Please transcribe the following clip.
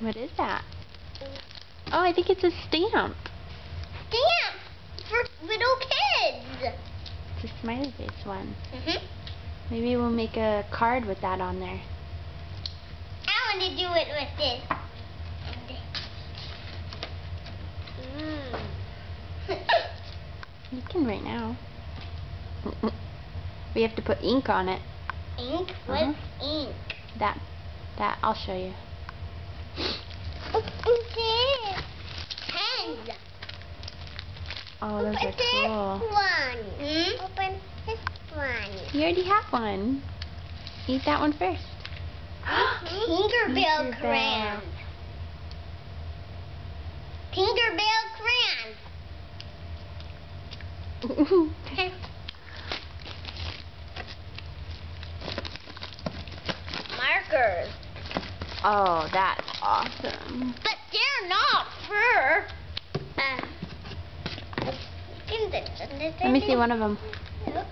What is that? Oh, I think it's a stamp. Stamp for little kids. It's a smiley face one. Mhm. Maybe we'll make a card with that on there. I want to do it with this. You can right now. We have to put ink on it. Ink? What's ink? That, I'll show you. Pens. Oh, those are cool. Open this one. You already have one. Eat that one first. Tinkerbell crayons. Tinkerbell crayons. Markers. Oh, that's awesome. But they're not fur. Let me see one of them. Look.